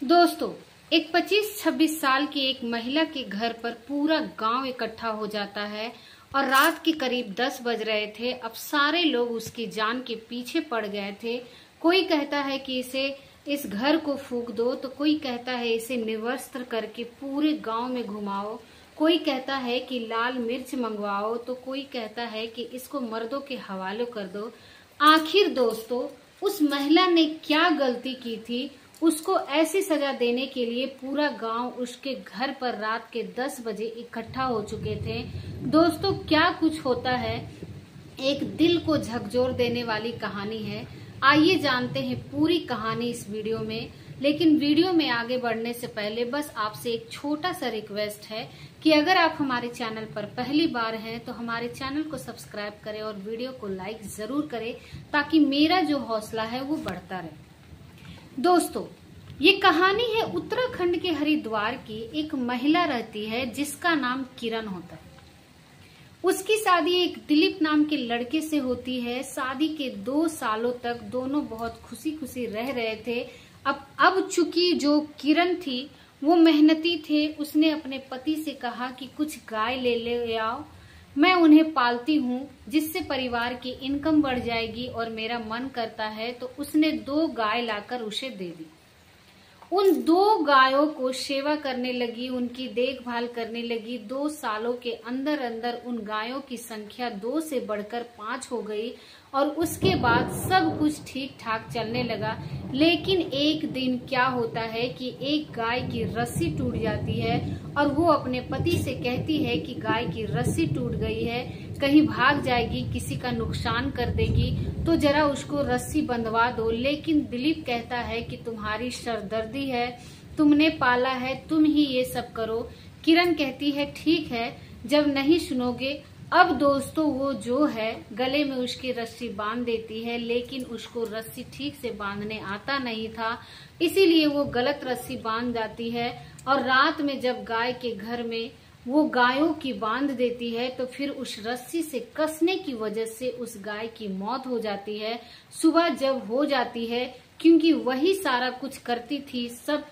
दोस्तों, एक 25-26 साल की एक महिला के घर पर पूरा गांव इकट्ठा हो जाता है और रात के करीब 10 बज रहे थे। अब सारे लोग उसकी जान के पीछे पड़ गए थे। कोई कहता है कि इस घर को फूंक दो, तो कोई कहता है इसे निर्वस्त्र करके पूरे गांव में घुमाओ, कोई कहता है कि लाल मिर्च मंगवाओ, तो कोई कहता है कि इसको मर्दों के हवाले कर दो। आखिर दोस्तों, उस महिला ने क्या गलती की थी? उसको ऐसी सजा देने के लिए पूरा गांव उसके घर पर रात के 10 बजे इकट्ठा हो चुके थे। दोस्तों, क्या कुछ होता है, एक दिल को झकझोर देने वाली कहानी है। आइए जानते हैं पूरी कहानी इस वीडियो में। लेकिन वीडियो में आगे बढ़ने से पहले बस आपसे एक छोटा सा रिक्वेस्ट है कि अगर आप हमारे चैनल पर पहली बार हैं तो हमारे चैनल को सब्सक्राइब करें और वीडियो को लाइक जरूर करें, ताकि मेरा जो हौसला है वो बढ़ता रहे। दोस्तों, ये कहानी है उत्तराखंड के हरिद्वार की। एक महिला रहती है जिसका नाम किरण होता है। उसकी शादी एक दिलीप नाम के लड़के से होती है। शादी के 2 सालों तक दोनों बहुत खुशी खुशी रह रहे थे। अब चूंकि जो किरण थी वो मेहनती थे, उसने अपने पति से कहा कि कुछ गाय ले आओ, मैं उन्हें पालती हूँ, जिससे परिवार की इनकम बढ़ जाएगी और मेरा मन करता है। तो उसने 2 गाय लाकर उसे दे दी। उन 2 गायों को सेवा करने लगी, उनकी देखभाल करने लगी। 2 सालों के अंदर अंदर उन गायों की संख्या 2 से बढ़कर 5 हो गई और उसके बाद सब कुछ ठीक ठाक चलने लगा। लेकिन एक दिन क्या होता है कि एक गाय की रस्सी टूट जाती है और वो अपने पति से कहती है कि गाय की रस्सी टूट गई है, कहीं भाग जाएगी, किसी का नुकसान कर देगी, तो जरा उसको रस्सी बंधवा दो। लेकिन दिलीप कहता है कि तुम्हारी सरदर्दी है, तुमने पाला है, तुम ही ये सब करो। किरण कहती है ठीक है, जब नहीं सुनोगे। अब दोस्तों, वो जो है गले में उसकी रस्सी बांध देती है, लेकिन उसको रस्सी ठीक से बांधने आता नहीं था, इसीलिए वो गलत रस्सी बांध जाती है। और रात में जब गाय के घर में वो गायों की बांध देती है, तो फिर उस रस्सी से कसने की वजह से उस गाय की मौत हो जाती है। सुबह जब हो जाती है, क्योंकि वही सारा कुछ करती थी, सब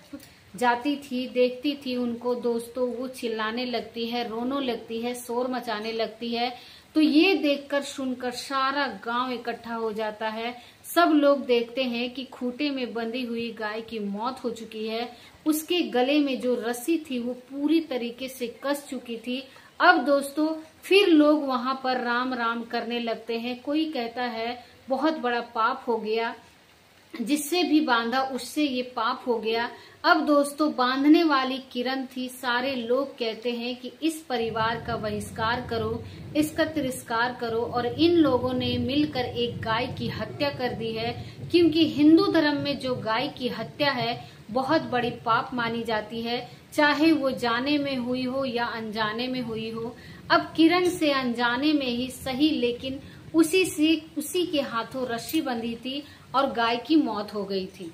जाती थी, देखती थी उनको, दोस्तों वो चिल्लाने लगती है, रोने लगती है, शोर मचाने लगती है। तो ये देखकर सुनकर सारा गांव इकट्ठा हो जाता है। सब लोग देखते हैं कि खूंटे में बंधी हुई गाय की मौत हो चुकी है। उसके गले में जो रस्सी थी वो पूरी तरीके से कस चुकी थी। अब दोस्तों, फिर लोग वहां पर राम राम करने लगते हैं। कोई कहता है बहुत बड़ा पाप हो गया, जिससे भी बांधा उससे ये पाप हो गया। अब दोस्तों, बांधने वाली किरण थी। सारे लोग कहते हैं कि इस परिवार का बहिष्कार करो, इसका तिरस्कार करो। और इन लोगों ने मिलकर एक गाय की हत्या कर दी है, क्योंकि हिंदू धर्म में जो गाय की हत्या है बहुत बड़ी पाप मानी जाती है, चाहे वो जाने में हुई हो या अनजाने में हुई हो। अब किरण से अनजाने में ही सही, लेकिन उसी के हाथों रस्सी बंधी थी और गाय की मौत हो गई थी।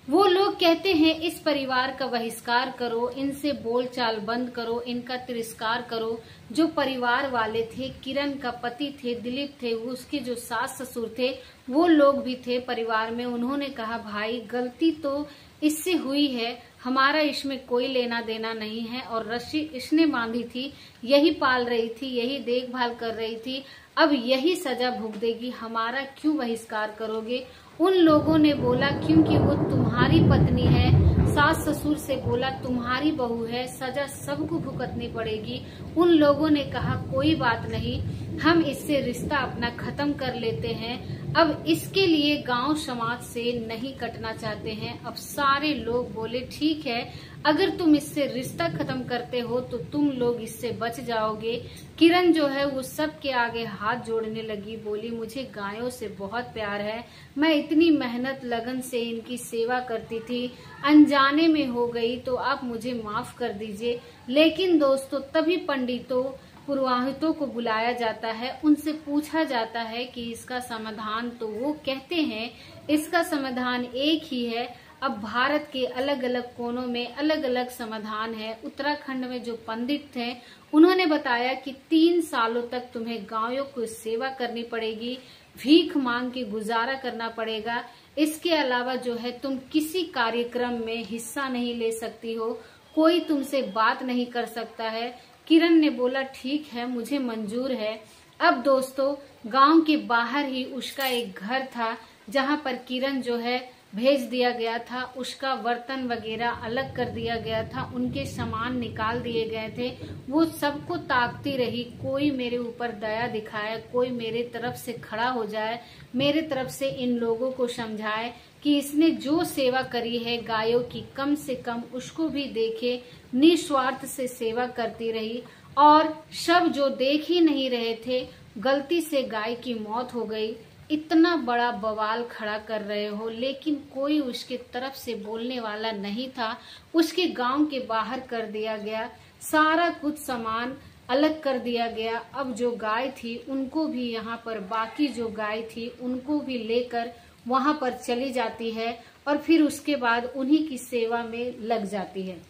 वो लोग कहते हैं इस परिवार का बहिष्कार करो, इनसे बोलचाल बंद करो, इनका तिरस्कार करो। जो परिवार वाले थे, किरण का पति थे, दिलीप थे, उसके जो सास ससुर थे, वो लोग भी थे परिवार में। उन्होंने कहा भाई, गलती तो इससे हुई है, हमारा इसमें कोई लेना देना नहीं है। और रस्सी इसने बांधी थी, यही पाल रही थी, यही देखभाल कर रही थी, अब यही सजा भुगतेगी, हमारा क्यों बहिष्कार करोगे? उन लोगों ने बोला क्योंकि वो तुम्हारी पत्नी है। सास ससुर से बोला तुम्हारी बहू है, सजा सबको भुगतनी पड़ेगी। उन लोगों ने कहा कोई बात नहीं, हम इससे रिश्ता अपना खत्म कर लेते हैं। अब इसके लिए गांव समाज से नहीं कटना चाहते हैं। अब सारे लोग बोले ठीक है, अगर तुम इससे रिश्ता खत्म करते हो तो तुम लोग इससे बच जाओगे। किरण जो है वो सबके आगे हाथ जोड़ने लगी, बोली मुझे गायों से बहुत प्यार है, मैं इतनी मेहनत लगन से इनकी सेवा करती थी, अनजाने में हो गई, तो आप मुझे माफ कर दीजिए। लेकिन दोस्तों, तभी पंडितों पुरोहितों को बुलाया जाता है, उनसे पूछा जाता है कि इसका समाधान, तो वो कहते हैं इसका समाधान एक ही है। अब भारत के अलग अलग कोनों में अलग अलग समाधान है। उत्तराखंड में जो पंडित थे उन्होंने बताया कि 3 सालों तक तुम्हें गायों को सेवा करनी पड़ेगी, भीख मांग के गुजारा करना पड़ेगा। इसके अलावा जो है तुम किसी कार्यक्रम में हिस्सा नहीं ले सकती हो, कोई तुमसे बात नहीं कर सकता है। किरण ने बोला ठीक है, मुझे मंजूर है। अब दोस्तों गांव के बाहर ही उसका एक घर था जहां पर किरण जो है भेज दिया गया था। उसका बर्तन वगैरह अलग कर दिया गया था, उनके सामान निकाल दिए गए थे। वो सबको ताकती रही, कोई मेरे ऊपर दया दिखाए, कोई मेरे तरफ से खड़ा हो जाए, मेरे तरफ से इन लोगों को समझाए कि इसने जो सेवा करी है गायों की, कम से कम उसको भी देखे। निस्वार्थ से सेवा करती रही और सब जो देख ही नहीं रहे थे, गलती से गाय की मौत हो गई। इतना बड़ा बवाल खड़ा कर रहे हो, लेकिन कोई उसके तरफ से बोलने वाला नहीं था। उसके गांव के बाहर कर दिया गया, सारा कुछ सामान अलग कर दिया गया। अब जो गाय थी उनको भी यहाँ पर, बाकी जो गाय थी उनको भी लेकर वहां पर चली जाती है और फिर उसके बाद उन्हीं की सेवा में लग जाती है।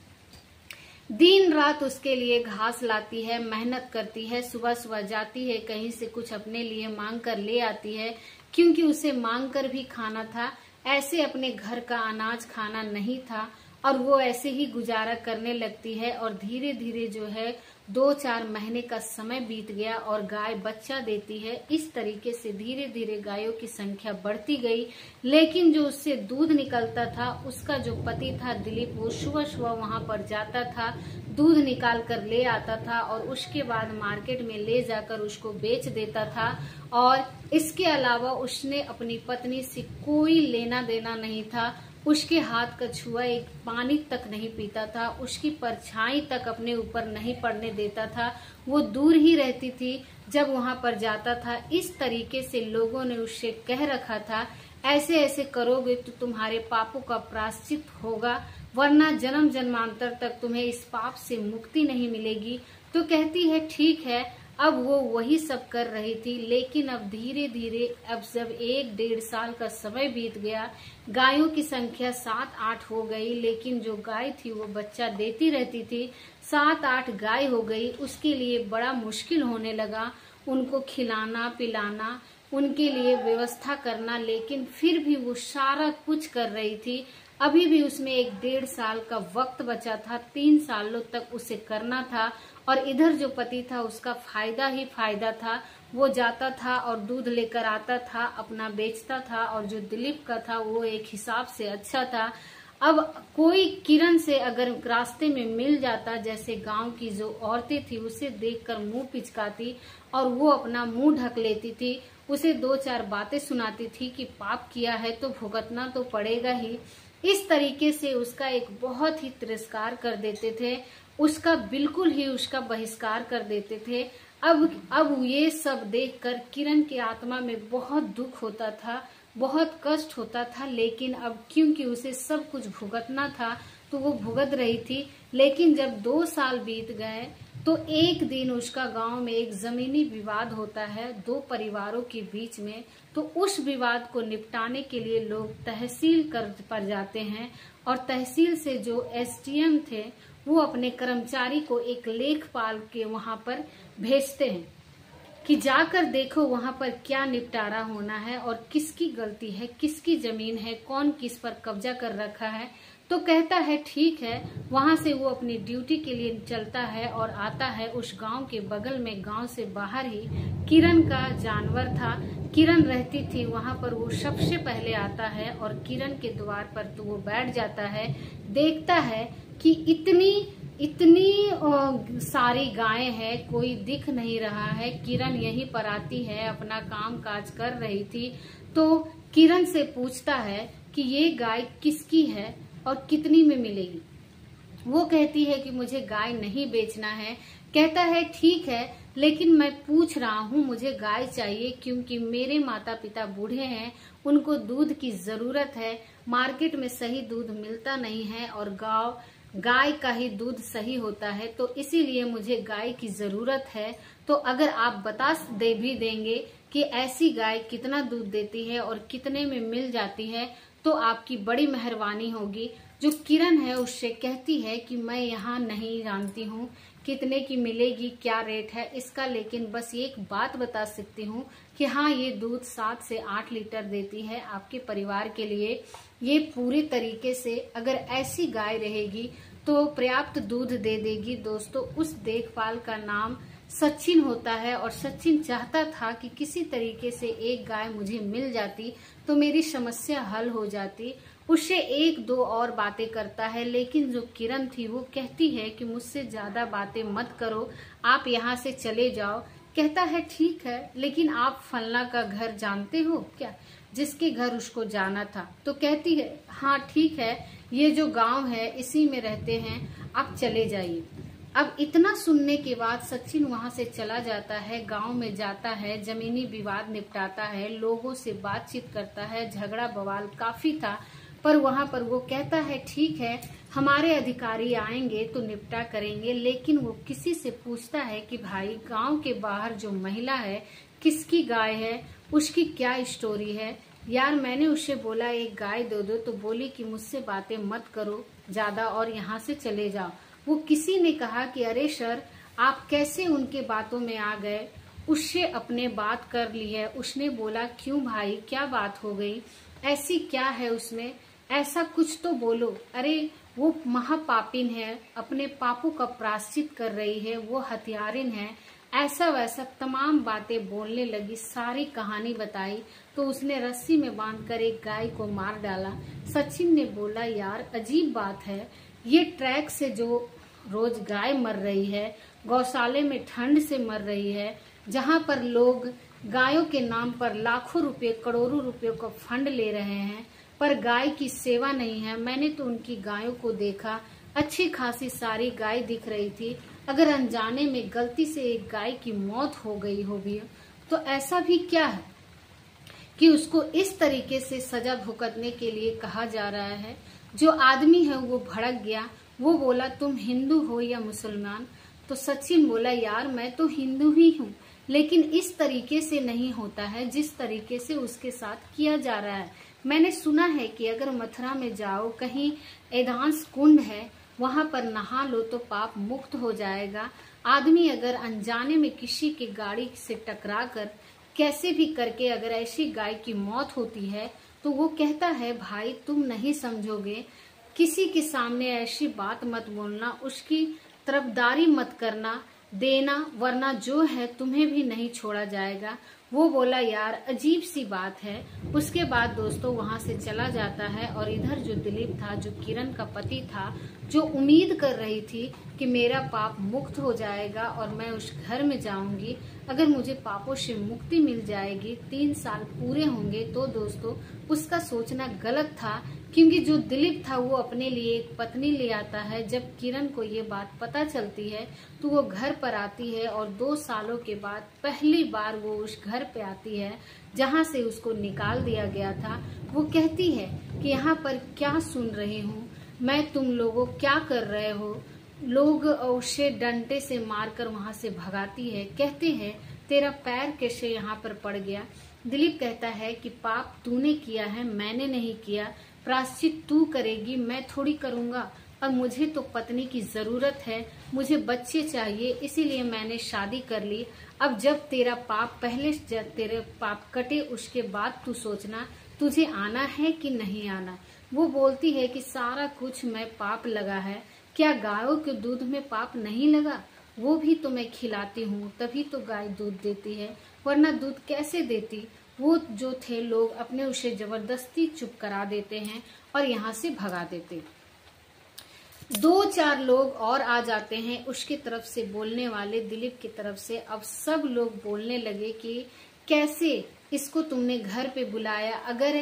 दिन रात उसके लिए घास लाती है, मेहनत करती है, सुबह सुबह जाती है, कहीं से कुछ अपने लिए मांग कर ले आती है, क्योंकि उसे मांग कर भी खाना था। ऐसे अपने घर का अनाज खाना नहीं था और वो ऐसे ही गुजारा करने लगती है। और धीरे धीरे जो है 2-4 महीने का समय बीत गया और गाय बच्चा देती है। इस तरीके से धीरे धीरे गायों की संख्या बढ़ती गई, लेकिन जो उससे दूध निकलता था, उसका जो पति था दिलीप, वो सुबह सुबह वहां पर जाता था, दूध निकाल कर ले आता था और उसके बाद मार्केट में ले जाकर उसको बेच देता था। और इसके अलावा उसने अपनी पत्नी से कोई लेना देना नहीं था। उसके हाथ का छुआ एक पानी तक नहीं पीता था, उसकी परछाई तक अपने ऊपर नहीं पड़ने देता था, वो दूर ही रहती थी जब वहां पर जाता था। इस तरीके से लोगों ने उससे कह रखा था, ऐसे ऐसे करोगे तो तुम्हारे पापों का प्रायश्चित होगा, वरना जन्म जन्मांतर तक तुम्हें इस पाप से मुक्ति नहीं मिलेगी। तो कहती है ठीक है। अब वो वही सब कर रही थी, लेकिन अब धीरे धीरे, अब जब 1-1.5 साल का समय बीत गया, गायों की संख्या 7-8 हो गई, लेकिन जो गाय थी वो बच्चा देती रहती थी। 7-8 गाय हो गई, उसके लिए बड़ा मुश्किल होने लगा उनको खिलाना पिलाना, उनके लिए व्यवस्था करना। लेकिन फिर भी वो सारा कुछ कर रही थी। अभी भी उसमें 1-1.5 साल का वक्त बचा था, 3 सालों तक उसे करना था। और इधर जो पति था उसका फायदा ही फायदा था, वो जाता था और दूध लेकर आता था, अपना बेचता था। और जो दिलीप का था वो एक हिसाब से अच्छा था। अब कोई किरण से अगर रास्ते में मिल जाता, जैसे गांव की जो औरतें थी उसे देखकर मुंह पिचकाती और वो अपना मुंह ढक लेती थी, उसे 2-4 बातें सुनाती थी कि पाप किया है तो भुगतना तो पड़ेगा ही। इस तरीके से उसका एक बहुत ही तिरस्कार कर देते थे, उसका बिल्कुल ही उसका बहिष्कार कर देते थे। अब ये सब देखकर किरण की आत्मा में बहुत दुख होता था, बहुत कष्ट होता था। लेकिन अब क्योंकि उसे सब कुछ भुगतना था तो वो भुगत रही थी। लेकिन जब 2 साल बीत गए तो एक दिन उसका गांव में एक जमीनी विवाद होता है 2 परिवारों के बीच में। तो उस विवाद को निपटाने के लिए लोग तहसील पर जाते हैं और तहसील से जो एसडीएम थे वो अपने कर्मचारी को एक लेखपाल के वहां पर भेजते हैं कि जाकर देखो वहां पर क्या निपटारा होना है और किसकी गलती है, किसकी जमीन है, कौन किस पर कब्जा कर रखा है। तो कहता है ठीक है। वहां से वो अपनी ड्यूटी के लिए चलता है और आता है उस गांव के बगल में, गांव से बाहर ही किरण का जानवर था, किरण रहती थी वहां पर। वो सबसे पहले आता है और किरण के द्वार पर तो वो बैठ जाता है, देखता है कि इतनी सारी गायें हैं, कोई दिख नहीं रहा है। किरण यहीं पर आती है, अपना काम काज कर रही थी। तो किरण से पूछता है कि ये गाय किसकी है और कितनी में मिलेगी। वो कहती है कि मुझे गाय नहीं बेचना है। कहता है ठीक है, लेकिन मैं पूछ रहा हूँ, मुझे गाय चाहिए क्योंकि मेरे माता पिता बूढ़े हैं, उनको दूध की जरूरत है, मार्केट में सही दूध मिलता नहीं है और गाय का ही दूध सही होता है, तो इसीलिए मुझे गाय की जरूरत है। तो अगर आप बता भी देंगे कि ऐसी गाय कितना दूध देती है और कितने में मिल जाती है तो आपकी बड़ी मेहरबानी होगी। जो किरण है उससे कहती है कि मैं यहाँ नहीं जानती हूँ कितने की मिलेगी, क्या रेट है इसका, लेकिन बस एक बात बता सकती हूँ कि हाँ, ये दूध 7 से 8 लीटर देती है आपके परिवार के लिए। ये पूरे तरीके से अगर ऐसी गाय रहेगी तो पर्याप्त दूध दे देगी। दोस्तों, उस देखभाल का नाम सचिन होता है और सचिन चाहता था कि किसी तरीके से एक गाय मुझे मिल जाती तो मेरी समस्या हल हो जाती। उससे एक दो और बातें करता है, लेकिन जो किरण थी वो कहती है कि मुझसे ज्यादा बातें मत करो, आप यहाँ से चले जाओ। कहता है ठीक है, लेकिन आप फलना का घर जानते हो क्या, जिसके घर उसको जाना था। तो कहती है हाँ ठीक है, ये जो गांव है इसी में रहते हैं, आप चले जाइए। अब इतना सुनने के बाद सचिन वहां से चला जाता है, गांव में जाता है, जमीनी विवाद निपटाता है, लोगों से बातचीत करता है। झगड़ा बवाल काफी था, पर वहां पर वो कहता है ठीक है, हमारे अधिकारी आएंगे तो निपटा करेंगे। लेकिन वो किसी से पूछता है कि भाई, गांव के बाहर जो महिला है किसकी गाय है, उसकी क्या स्टोरी है। यार, मैंने उससे बोला एक गाय दे दो, तो बोली कि मुझसे बातें मत करो ज्यादा और यहाँ से चले जाओ। वो किसी ने कहा कि अरे सर, आप कैसे उनके बातों में आ गए। उससे अपने बात कर ली है। उसने बोला क्यों भाई, क्या बात हो गई, ऐसी क्या है उसमें, ऐसा कुछ तो बोलो। अरे वो महापापिन है, अपने पापों का प्रायश्चित कर रही है, वो हत्यारिन है, ऐसा वैसा तमाम बातें बोलने लगी। सारी कहानी बताई तो उसने रस्सी में बांधकर एक गाय को मार डाला। सचिन ने बोला यार, अजीब बात है, ये ट्रैक से जो रोज गाय मर रही है, गौशाले में ठंड से मर रही है, जहाँ पर लोग गायों के नाम पर लाखों रुपए करोड़ों रुपयों का फंड ले रहे हैं, पर गाय की सेवा नहीं है। मैंने तो उनकी गायों को देखा, अच्छी खासी सारी गाय दिख रही थी। अगर अनजाने में गलती से एक गाय की मौत हो गई होगी तो ऐसा भी क्या है कि उसको इस तरीके से सजा भुगतने के लिए कहा जा रहा है। जो आदमी है वो भड़क गया। वो बोला तुम हिंदू हो या मुसलमान। तो सचिन बोला यार, मैं तो हिंदू ही हूँ, लेकिन इस तरीके से नहीं होता है जिस तरीके से उसके साथ किया जा रहा है। मैंने सुना है कि अगर मथुरा में जाओ, कहीं एदांस कुंड है, वहां पर नहा लो तो पाप मुक्त हो जाएगा। आदमी अगर अनजाने में किसी की गाड़ी से टकरा कर कैसे भी करके अगर ऐसी गाय की मौत होती है तो वो कहता है भाई, तुम नहीं समझोगे, किसी के सामने ऐसी बात मत बोलना, उसकी तरफदारी मत करना देना, वरना जो है तुम्हें भी नहीं छोड़ा जाएगा। वो बोला यार, अजीब सी बात है। उसके बाद दोस्तों वहां से चला जाता है और इधर जो दिलीप था, जो किरण का पति था, जो उम्मीद कर रही थी कि मेरा पाप मुक्त हो जाएगा और मैं उस घर में जाऊंगी, अगर मुझे पापों से मुक्ति मिल जाएगी, 3 साल पूरे होंगे, तो दोस्तों उसका सोचना गलत था। क्योंकि जो दिलीप था वो अपने लिए एक पत्नी ले आता है। जब किरण को ये बात पता चलती है तो वो घर पर आती है और 2 सालों के बाद पहली बार वो उस घर पे आती है जहाँ से उसको निकाल दिया गया था। वो कहती है कि यहाँ पर क्या सुन रही हूँ मैं, तुम लोगों क्या कर रहे हो। लोग उसे डंडे से मारकर वहां से भगाती है। कहते हैं तेरा पैर कैसे यहाँ पर पड़ गया। दिलीप कहता है कि पाप तूने किया है, मैंने नहीं किया, प्रायश्चित तू करेगी, मैं थोड़ी करूंगा। और मुझे तो पत्नी की जरूरत है, मुझे बच्चे चाहिए, इसीलिए मैंने शादी कर ली। अब जब तेरा पाप पहले जब तेरे पाप कटे उसके बाद तू सोचना तुझे आना है कि नहीं आना। वो बोलती है कि सारा कुछ मैं पाप लगा है, क्या गायों के दूध में पाप नहीं लगा, वो भी तो मैं खिलाती हूँ, तभी तो गाय दूध देती है, वरना दूध कैसे देती। वो जो थे लोग अपने उसे जबरदस्ती चुप करा देते हैं और यहाँ से भगा देते। 2-4 लोग और आ जाते हैं उसकी तरफ से बोलने वाले, दिलीप की तरफ से। अब सब लोग बोलने लगे कि कैसे इसको तुमने घर पे बुलाया, अगर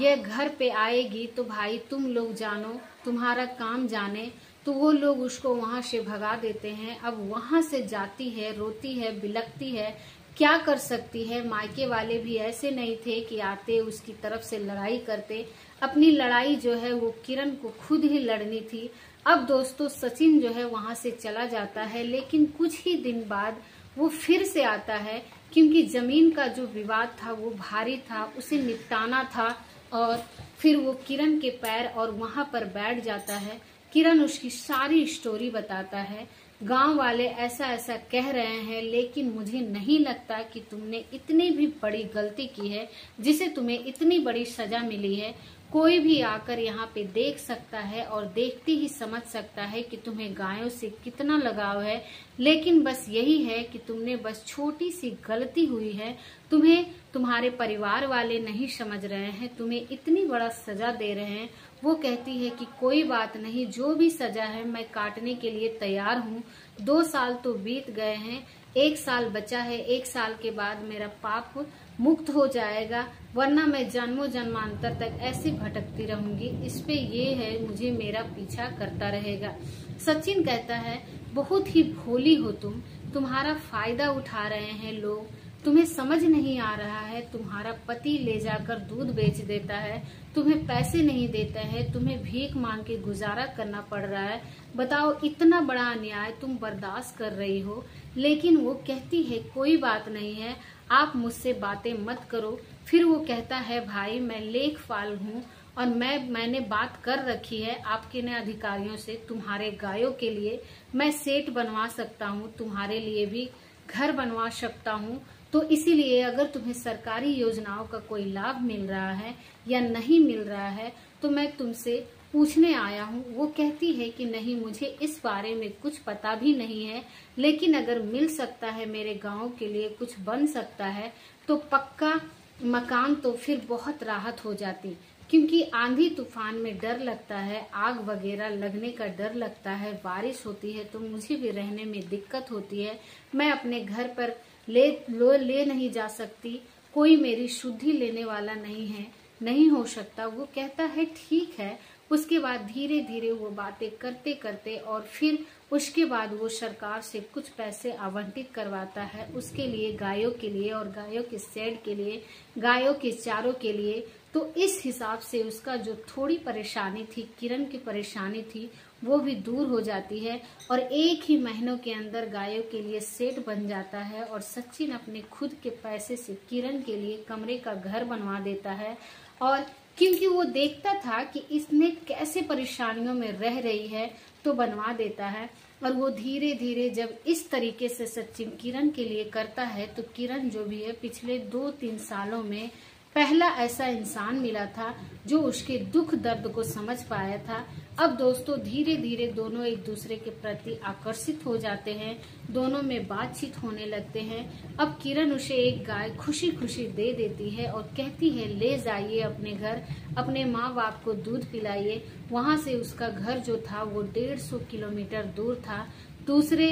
यह घर पे आएगी तो भाई तुम लोग जानो, तुम्हारा काम जाने। तो वो लोग उसको वहां से भगा देते हैं। अब वहां से जाती है, रोती है, बिलखती है, क्या कर सकती है। मायके वाले भी ऐसे नहीं थे कि आते उसकी तरफ से लड़ाई करते। अपनी लड़ाई जो है वो किरण को खुद ही लड़नी थी। अब दोस्तों सचिन जो है वहां से चला जाता है, लेकिन कुछ ही दिन बाद वो फिर से आता है, क्योंकि जमीन का जो विवाद था वो भारी था, उसे निपटाना था। और फिर वो किरण के पैर और वहां पर बैठ जाता है। किरण उसकी सारी स्टोरी बताता है। गांव वाले ऐसा ऐसा कह रहे हैं, लेकिन मुझे नहीं लगता कि तुमने इतनी भी बड़ी गलती की है जिसे तुम्हें इतनी बड़ी सजा मिली है। कोई भी आकर यहाँ पे देख सकता है और देखते ही समझ सकता है कि तुम्हें गायों से कितना लगाव है, लेकिन बस यही है कि तुमने बस छोटी सी गलती हुई है। तुम्हें तुम्हारे परिवार वाले नहीं समझ रहे हैं, तुम्हें इतनी बड़ा सजा दे रहे हैं। वो कहती है कि कोई बात नहीं, जो भी सजा है मैं काटने के लिए तैयार हूँ। 2 साल तो बीत गए हैं, 1 साल बचा है। 1 साल के बाद मेरा पाप मुक्त हो जाएगा, वरना मैं जन्मों जन्मांतर तक ऐसे भटकती रहूंगी। इस पे ये है, मुझे मेरा पीछा करता रहेगा। सचिन कहता है, बहुत ही भोली हो तुम, तुम्हारा फायदा उठा रहे हैं लोग, तुम्हें समझ नहीं आ रहा है। तुम्हारा पति ले जाकर दूध बेच देता है, तुम्हें पैसे नहीं देता है, तुम्हें भीख मांग के गुजारा करना पड़ रहा है। बताओ, इतना बड़ा अन्याय तुम बर्दाश्त कर रही हो। लेकिन वो कहती है कोई बात नहीं है, आप मुझसे बातें मत करो। फिर वो कहता है, भाई मैं लेखपाल हूँ और मैंने बात कर रखी है आपके नए अधिकारियों से। तुम्हारे गायों के लिए मैं सेट बनवा सकता हूँ, तुम्हारे लिए भी घर बनवा सकता हूँ। तो इसीलिए अगर तुम्हें सरकारी योजनाओं का कोई लाभ मिल रहा है या नहीं मिल रहा है तो मैं तुमसे पूछने आया हूँ। वो कहती है कि नहीं, मुझे इस बारे में कुछ पता भी नहीं है, लेकिन अगर मिल सकता है, मेरे गांव के लिए कुछ बन सकता है तो पक्का मकान, तो फिर बहुत राहत हो जाती। क्योंकि आंधी तूफान में डर लगता है, आग वगैरह लगने का डर लगता है, बारिश होती है तो मुझे भी रहने में दिक्कत होती है। मैं अपने घर पर ले नहीं जा सकती, कोई मेरी शुद्धि लेने वाला नहीं हो सकता। वो कहता है ठीक है। उसके बाद धीरे धीरे वो बातें करते करते और फिर उसके बाद वो सरकार से कुछ पैसे आवंटित करवाता है उसके लिए, गायों के लिए और गायों के शेड के लिए, गायों के चारों के लिए। तो इस हिसाब से उसका जो थोड़ी परेशानी थी, किरण की परेशानी थी, वो भी दूर हो जाती है और 1 ही महीनों के अंदर गायों के लिए सेट बन जाता है। और सचिन अपने खुद के पैसे से किरण के लिए कमरे का घर बनवा देता है। और क्योंकि वो देखता था कि इसने कैसे परेशानियों में रह रही है, तो बनवा देता है। और वो धीरे धीरे जब इस तरीके से सचिन किरण के लिए करता है तो किरण जो भी है, पिछले 2-3 सालों में पहला ऐसा इंसान मिला था जो उसके दुख दर्द को समझ पाया था। अब दोस्तों धीरे धीरे दोनों एक दूसरे के प्रति आकर्षित हो जाते हैं, दोनों में बातचीत होने लगते हैं। अब किरण उसे एक गाय खुशी खुशी दे देती है और कहती है, ले जाइए अपने घर, अपने माँ बाप को दूध पिलाइए। वहां से उसका घर जो था वो 150 किलोमीटर दूर था, दूसरे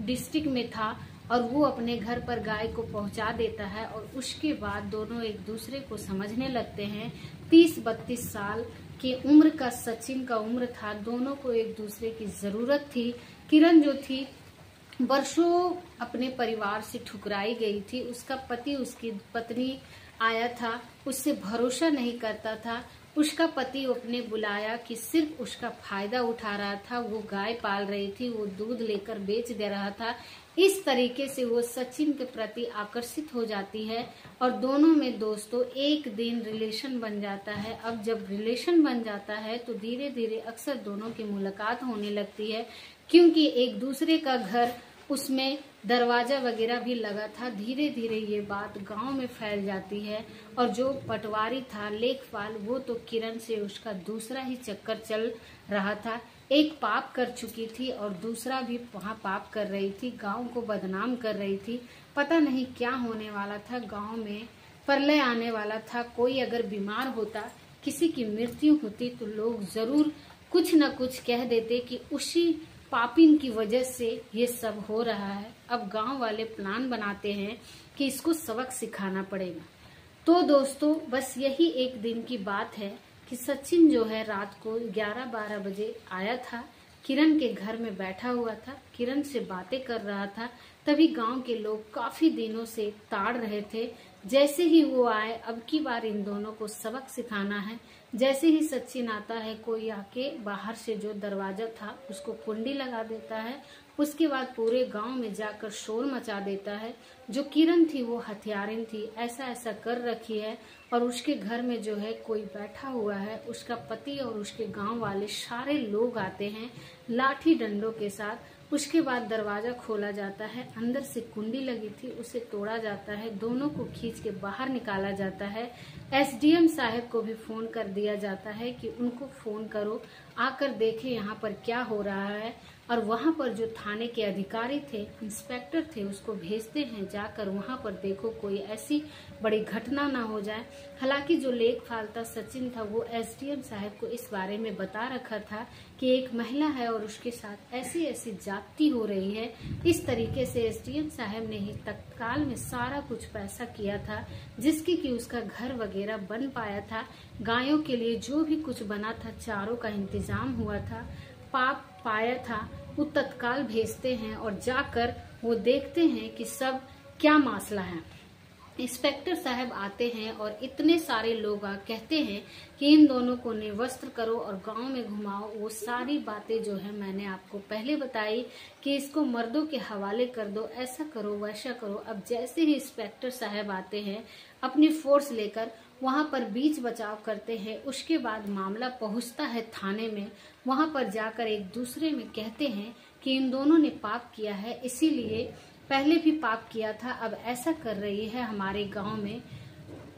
डिस्ट्रिक्ट में था, और वो अपने घर पर गाय को पहुंचा देता है। और उसके बाद दोनों एक दूसरे को समझने लगते हैं। 30-32 साल की उम्र का सचिन का उम्र था, दोनों को एक दूसरे की जरूरत थी। किरण जो थी वर्षों अपने परिवार से ठुकराई गई थी, उसका पति, उसकी पत्नी आया था, उससे भरोसा नहीं करता था। उसका पति अपने बुलाया कि सिर्फ उसका फायदा उठा रहा था, वो गाय पाल रही थी, वो दूध लेकर बेच दे रहा था। इस तरीके से वो सचिन के प्रति आकर्षित हो जाती है और दोनों में दोस्तों एक दिन रिलेशन बन जाता है। अब जब रिलेशन बन जाता है तो धीरे धीरे अक्सर दोनों की मुलाकात होने लगती है, क्योंकि एक दूसरे का घर, उसमें दरवाजा वगैरह भी लगा था। धीरे धीरे ये बात गांव में फैल जाती है और जो पटवारी था, लेखपाल, वो तो किरण से उसका दूसरा ही चक्कर चल रहा था। एक पाप कर चुकी थी और दूसरा भी वहाँ पाप कर रही थी, गांव को बदनाम कर रही थी। पता नहीं क्या होने वाला था, गांव में प्रलय आने वाला था। कोई अगर बीमार होता, किसी की मृत्यु होती तो लोग जरूर कुछ न कुछ कह देते कि उसी पापिन की वजह से ये सब हो रहा है। अब गांव वाले प्लान बनाते हैं कि इसको सबक सिखाना पड़ेगा। तो दोस्तों बस यही एक दिन की बात है कि सचिन जो है रात को 11-12 बजे आया था, किरण के घर में बैठा हुआ था, किरण से बातें कर रहा था। तभी गांव के लोग काफी दिनों से ताड़ रहे थे। जैसे ही वो आए, अब की बार इन दोनों को सबक सिखाना है। जैसे ही सचिन आता है, कोई आके बाहर से जो दरवाजा था उसको कुंडी लगा देता है। उसके बाद पूरे गांव में जाकर शोर मचा देता है। जो किरण थी वो हथियारिन थी, ऐसा ऐसा कर रखी है और उसके घर में जो है कोई बैठा हुआ है। उसका पति और उसके गांव वाले सारे लोग आते हैं लाठी डंडों के साथ। उसके बाद दरवाजा खोला जाता है, अंदर से कुंडी लगी थी उसे तोड़ा जाता है, दोनों को खींच के बाहर निकाला जाता है। एसडीएम साहब को भी फोन कर दिया जाता है कि उनको फोन करो, आकर देखे यहाँ पर क्या हो रहा है। और वहां पर जो थाने के अधिकारी थे, इंस्पेक्टर थे, उसको भेजते हैं जाकर वहां पर देखो कोई ऐसी बड़ी घटना ना हो जाए। हालांकि जो लेखपाल था सचिन था, वो एसडीएम साहब को इस बारे में बता रखा था कि एक महिला है और उसके साथ ऐसी ऐसी जाति हो रही है। इस तरीके से एसडीएम साहब ने ही तत्काल में सारा कुछ पैसा किया था, जिसकी कि उसका घर वगैरह बन पाया था। गायों के लिए जो भी कुछ बना था, चारों का इंतजाम हुआ था, पाप पाया था, वो तत्काल भेजते हैं और जाकर वो देखते हैं कि सब क्या मसला है। इंस्पेक्टर साहब आते हैं और इतने सारे लोग कहते हैं कि इन दोनों को निर्वस्त्र करो और गांव में घुमाओ। वो सारी बातें जो है मैंने आपको पहले बताई कि इसको मर्दों के हवाले कर दो, ऐसा करो वैसा करो। अब जैसे ही इंस्पेक्टर साहब आते हैं अपनी फोर्स लेकर, वहां पर बीच बचाव करते हैं। उसके बाद मामला पहुंचता है थाने में। वहां पर जाकर एक दूसरे में कहते हैं कि इन दोनों ने पाप किया है, इसीलिए पहले भी पाप किया था, अब ऐसा कर रही है। हमारे गांव में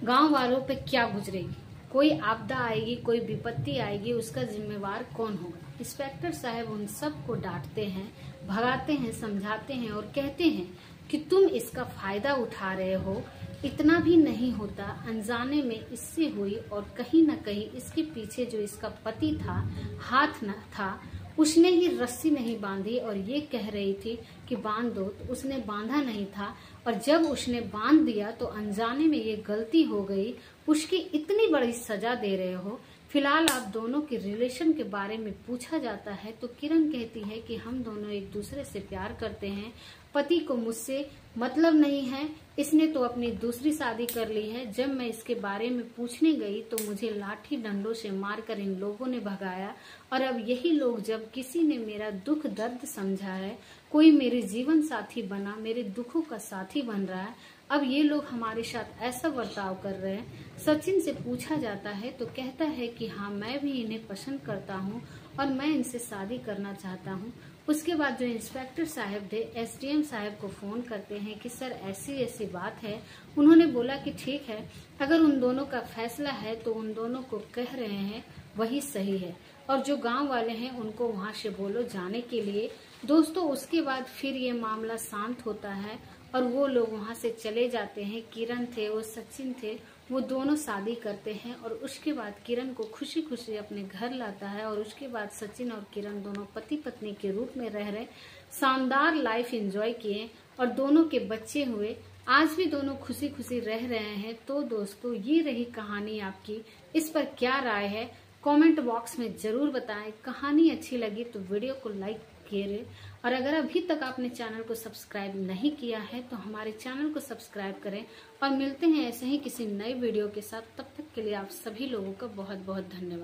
गांव वालों पे क्या गुजरेगी, कोई आपदा आएगी, कोई विपत्ति आएगी, उसका जिम्मेवार कौन होगा। इंस्पेक्टर साहब उन सबको डांटते हैं, भगाते हैं, समझाते हैं और कहते हैं कि तुम इसका फायदा उठा रहे हो, इतना भी नहीं होता, अनजाने में इससे हुई। और कहीं न कहीं इसके पीछे जो इसका पति था, हाथ न था, उसने ही रस्सी नहीं बांधी और ये कह रही थी कि बांध दो, तो उसने बांधा नहीं था। और जब उसने बांध दिया तो अनजाने में ये गलती हो गई, उसकी इतनी बड़ी सजा दे रहे हो। फिलहाल आप दोनों के रिलेशन के बारे में पूछा जाता है तो किरण कहती है कि हम दोनों एक दूसरे से प्यार करते हैं, पति को मुझसे मतलब नहीं है, इसने तो अपनी दूसरी शादी कर ली है। जब मैं इसके बारे में पूछने गई तो मुझे लाठी डंडों से मारकर इन लोगों ने भगाया। और अब यही लोग, जब किसी ने मेरा दुख दर्द समझा है, कोई मेरे जीवन साथी बना, मेरे दुखों का साथी बन रहा है, अब ये लोग हमारे साथ ऐसा बर्ताव कर रहे हैं। सचिन से पूछा जाता है तो कहता है कि हाँ, मैं भी इन्हें पसंद करता हूँ और मैं इनसे शादी करना चाहता हूँ। उसके बाद जो इंस्पेक्टर साहब थे, एसडीएम साहब को फोन करते हैं कि सर ऐसी ऐसी बात है। उन्होंने बोला कि ठीक है, अगर उन दोनों का फैसला है तो उन दोनों को कह रहे हैं वही सही है, और जो गांव वाले हैं उनको वहां से बोलो जाने के लिए। दोस्तों, उसके बाद फिर ये मामला शांत होता है और वो लोग वहां से चले जाते हैं। किरण थे, वो सचिन थे, वो दोनों शादी करते हैं और उसके बाद किरण को खुशी खुशी अपने घर लाता है। और उसके बाद सचिन और किरण दोनों पति पत्नी के रूप में रह रहे, शानदार लाइफ एंजॉय किए और दोनों के बच्चे हुए। आज भी दोनों खुशी खुशी रह रहे हैं। तो दोस्तों, ये रही कहानी आपकी, इस पर क्या राय है कमेंट बॉक्स में जरूर बताएं। कहानी अच्छी लगी तो वीडियो को लाइक कीजिए, और अगर अभी तक आपने चैनल को सब्सक्राइब नहीं किया है तो हमारे चैनल को सब्सक्राइब करें। और मिलते हैं ऐसे ही किसी नए वीडियो के साथ, तब तक के लिए आप सभी लोगों का बहुत बहुत धन्यवाद।